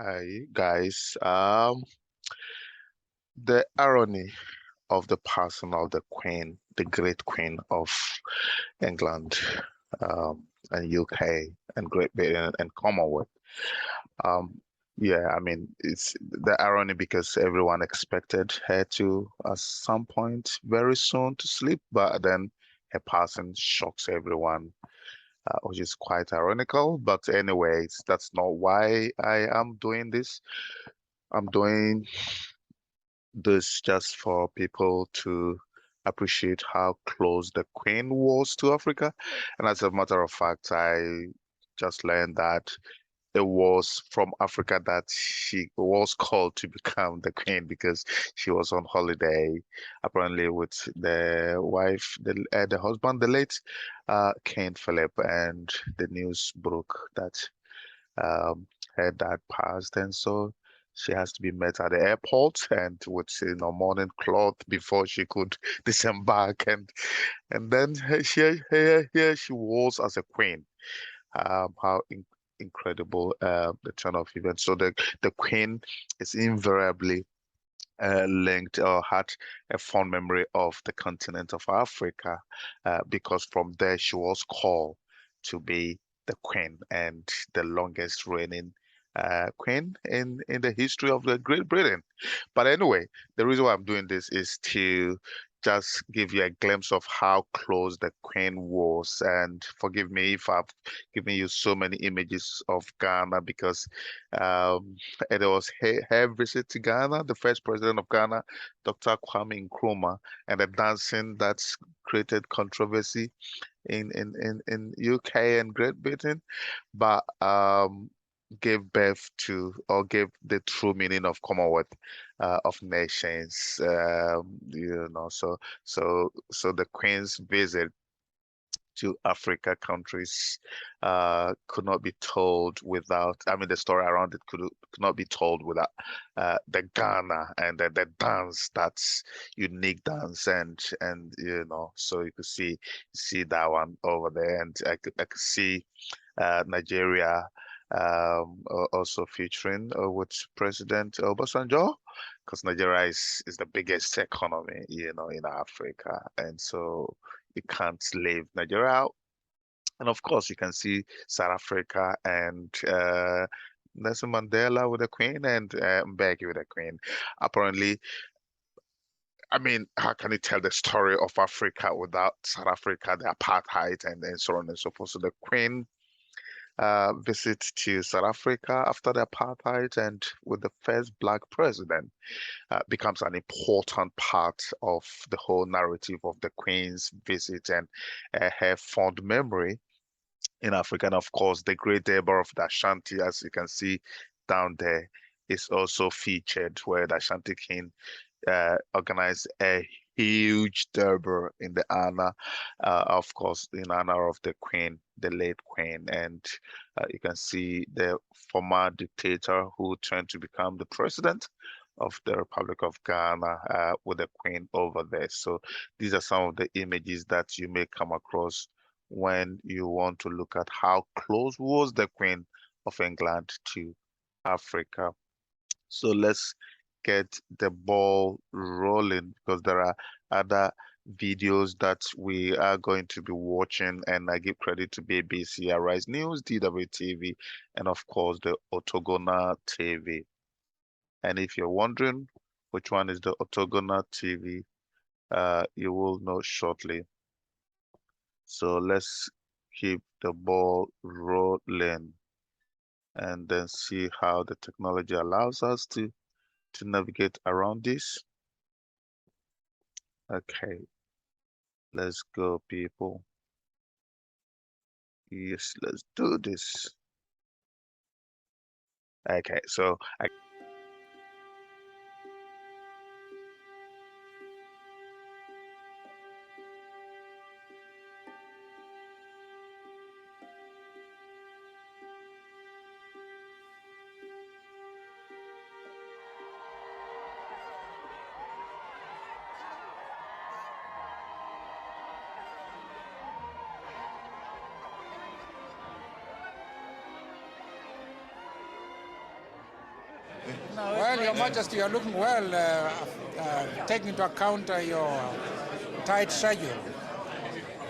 Hi guys. The irony of the passing of the Queen, the great Queen of England, and UK and Great Britain and Commonwealth. Um, yeah, I mean it's the irony because everyone expected her to at some point very soon to sleep, but then her passing shocks everyone, which is quite ironical. But anyways, that's not why I am doing this. I'm doing this just for people to appreciate how close the Queen was to Africa. And as a matter of fact, I just learned that it was from Africa that she was called to become the Queen because she was on holiday, apparently with the wife, the husband, the late King Philip, and the news broke that um, her dad passed, and so she has to be met at the airport and with morning cloth before she could disembark, and then here she was as a queen. How in incredible the turn of events. So the queen is invariably linked or had a fond memory of the continent of Africa, because from there she was called to be the queen and the longest reigning queen in the history of the Great Britain. But anyway, the reason why I'm doing this is to just give you a glimpse of how close the queen was. And forgive me if I've given you so many images of Ghana because um, it was her visit to Ghana, the first president of Ghana, Dr. Kwame Nkrumah, and the dancing that's created controversy in UK and Great Britain, but gave birth to or gave the true meaning of Commonwealth of Nations. So the Queen's visit to Africa countries could not be told without, I mean, the story around it could not be told without the Ghana and the dance, that's unique dance, and so you could see that one over there, and I could see Nigeria also featuring with President Obasanjo, because Nigeria is the biggest economy, in Africa, and so you can't leave Nigeria out. And of course, you can see South Africa and Nelson Mandela with the Queen and Mbeki with the Queen. Apparently, I mean, how can you tell the story of Africa without South Africa, the apartheid, and so on and so forth? So the Queen visit to South Africa after the apartheid and with the first black president becomes an important part of the whole narrative of the Queen's visit and her fond memory in Africa. And of course, the Great Durbar of the Ashanti, as you can see down there, is also featured where the Ashanti King organized a huge Durbar in the honor, of course, in honor of the Queen, the late Queen. And you can see the former dictator who turned to become the president of the Republic of Ghana with the Queen over there. So these are some of the images that you may come across when you want to look at how close was the Queen of England to Africa. So let's get the ball rolling because there are other videos that we are going to be watching, and I give credit to BBC, Arise News, DWTV, and of course the Orthogonal TV. And if you're wondering which one is the Orthogonal TV, you will know shortly. So let's keep the ball rolling and then see how the technology allows us to navigate around this. Okay, let's go, people. Yes, let's do this. Okay, so I Well, Your Majesty, you're looking well, taking into account your tight schedule.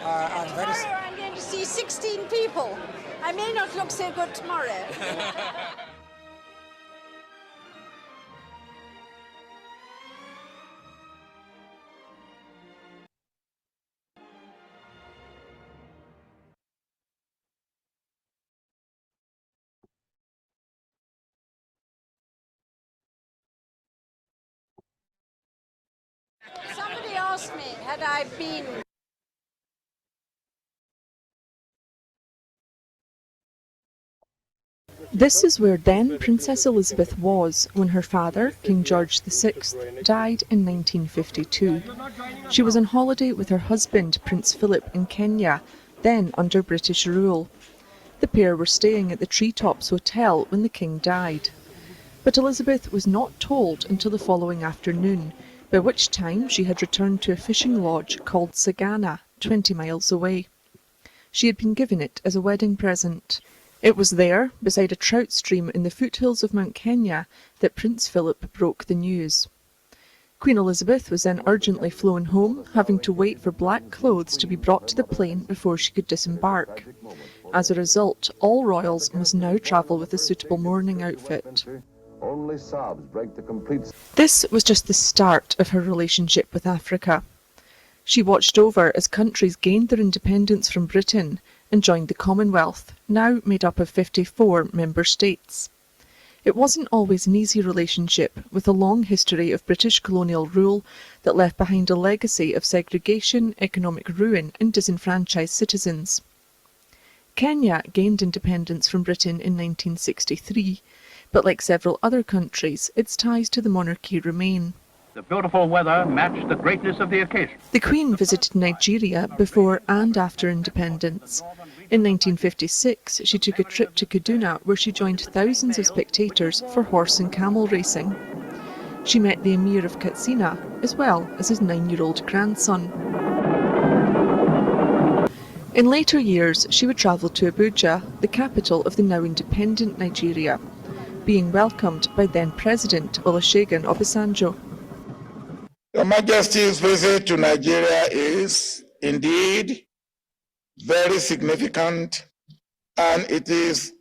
Tomorrow I'm going to see 16 people. I may not look so good tomorrow. Somebody asked me, had I been... This is where then Princess Elizabeth was when her father, King George VI, died in 1952. She was on holiday with her husband, Prince Philip, in Kenya, then under British rule. The pair were staying at the Treetops Hotel when the King died. But Elizabeth was not told until the following afternoon, by which time she had returned to a fishing lodge called Sagana, 20 miles away. She had been given it as a wedding present. It was there, beside a trout stream in the foothills of Mount Kenya, that Prince Philip broke the news. Queen Elizabeth was then urgently flown home, having to wait for black clothes to be brought to the plane before she could disembark. As a result, all royals must now travel with a suitable mourning outfit. This was just the start of her relationship with Africa. She watched over as countries gained their independence from Britain and joined the Commonwealth, now made up of 54 member states. It wasn't always an easy relationship, with a long history of British colonial rule that left behind a legacy of segregation, economic ruin and disenfranchised citizens. Kenya gained independence from Britain in 1963, but like several other countries, its ties to the monarchy remain. The beautiful weather matched the greatness of the occasion. The Queen visited Nigeria before and after independence. In 1956, she took a trip to Kaduna where she joined thousands of spectators for horse and camel racing. She met the Emir of Katsina, as well as his 9-year-old grandson. In later years, she would travel to Abuja, the capital of the now independent Nigeria, being welcomed by then President Olusegun Obasanjo. Your Majesty's visit to Nigeria is indeed very significant, and it is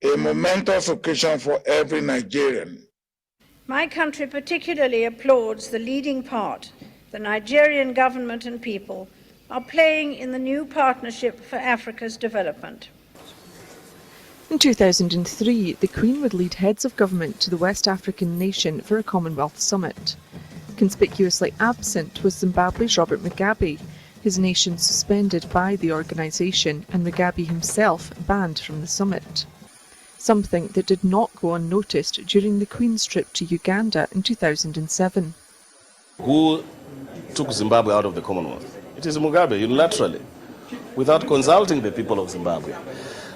a momentous occasion for every Nigerian. My country particularly applauds the leading part the Nigerian government and people are playing in the new Partnership for Africa's Development. In 2003, the Queen would lead heads of government to the West African nation for a Commonwealth summit. Conspicuously absent was Zimbabwe's Robert Mugabe, his nation suspended by the organisation and Mugabe himself banned from the summit. Something that did not go unnoticed during the Queen's trip to Uganda in 2007. Who took Zimbabwe out of the Commonwealth? It is Mugabe, unilaterally, without consulting the people of Zimbabwe.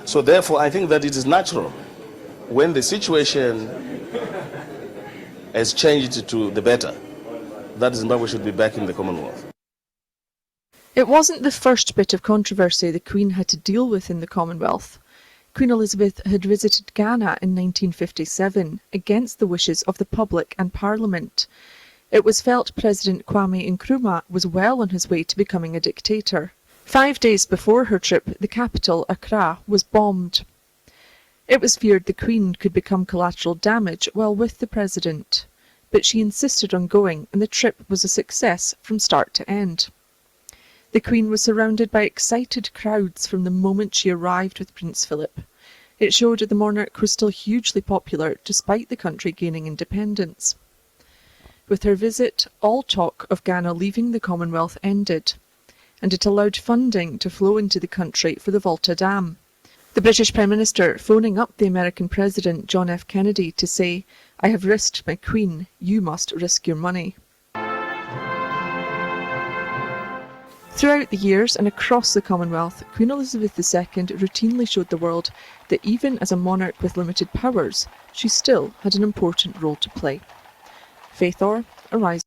So therefore, I think that it is natural, when the situation has changed to the better, that Zimbabwe should be back in the Commonwealth. It wasn't the first bit of controversy the Queen had to deal with in the Commonwealth. Queen Elizabeth had visited Ghana in 1957 against the wishes of the public and Parliament. It was felt President Kwame Nkrumah was well on his way to becoming a dictator. 5 days before her trip, the capital, Accra, was bombed. It was feared the Queen could become collateral damage while with the President, but she insisted on going and the trip was a success from start to end. The Queen was surrounded by excited crowds from the moment she arrived with Prince Philip. It showed that the monarch was still hugely popular despite the country gaining independence. With her visit, all talk of Ghana leaving the Commonwealth ended, and it allowed funding to flow into the country for the Volta Dam. The British Prime Minister phoning up the American President John F. Kennedy to say, "I have risked my Queen, you must risk your money." Throughout the years and across the Commonwealth, Queen Elizabeth II routinely showed the world that even as a monarch with limited powers, she still had an important role to play. Faithor, Arise.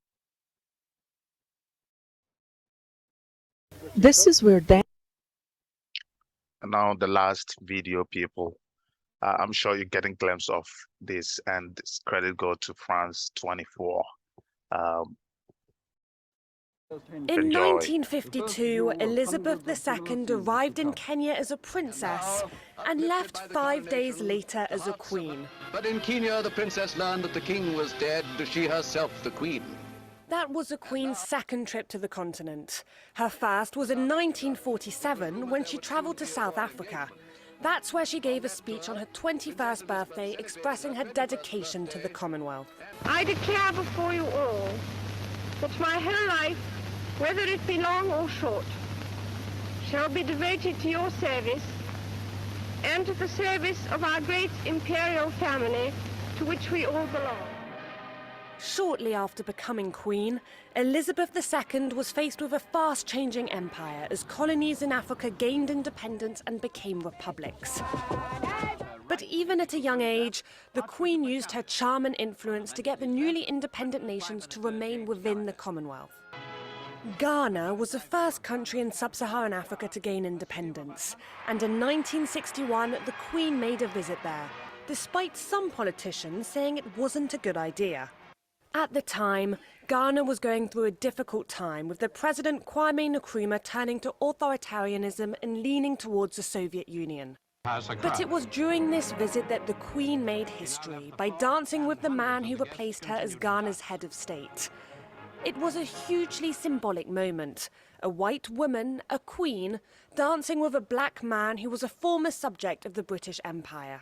This is where then... Now the last video, people. I'm sure you're getting a glimpse of this, and this credit goes to France 24. Um, In enjoy. 1952, Elizabeth II arrived in Kenya as a princess and left 5 days later as a queen. But in Kenya, the princess learned that the king was dead, she herself the queen. That was the Queen's second trip to the continent. Her first was in 1947 when she travelled to South Africa. That's where she gave a speech on her 21st birthday expressing her dedication to the Commonwealth. I declare before you all that my whole life, whether it be long or short, shall be devoted to your service and to the service of our great imperial family to which we all belong. Shortly after becoming queen, Elizabeth II was faced with a fast-changing empire as colonies in Africa gained independence and became republics. But even at a young age, the Queen used her charm and influence to get the newly independent nations to remain within the Commonwealth. Ghana was the first country in sub-Saharan Africa to gain independence, and in 1961 the Queen made a visit there, despite some politicians saying it wasn't a good idea. At the time, Ghana was going through a difficult time, with the President Kwame Nkrumah turning to authoritarianism and leaning towards the Soviet Union. But it was during this visit that the Queen made history by dancing with the man who replaced her as Ghana's head of state. It was a hugely symbolic moment. A white woman, a queen, dancing with a black man who was a former subject of the British Empire.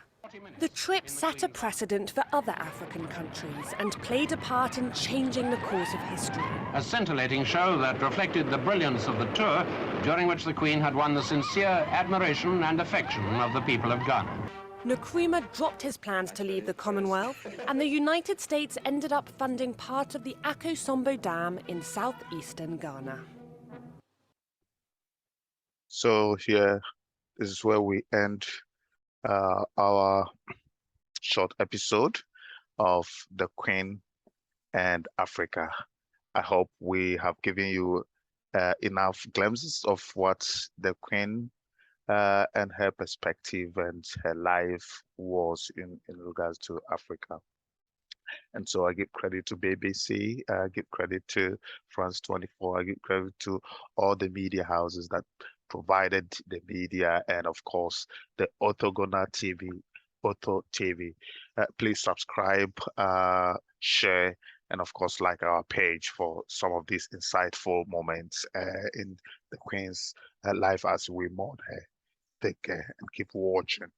The trip set a precedent for other African countries and played a part in changing the course of history. A scintillating show that reflected the brilliance of the tour, during which the Queen had won the sincere admiration and affection of the people of Ghana. Nkrumah dropped his plans to leave the Commonwealth, and the United States ended up funding part of the Akosombo Dam in southeastern Ghana. So here, this is where we end our short episode of the Queen and Africa. I hope we have given you enough glimpses of what the Queen and her perspective and her life was in regards to Africa. And so I give credit to BBC, I give credit to France 24, I give credit to all the media houses that provided the media, and of course the Orthogonal TV, Ortho TV. Please subscribe, share, and of course like our page for some of these insightful moments in the Queen's life as we mourn her. Take care and keep watching.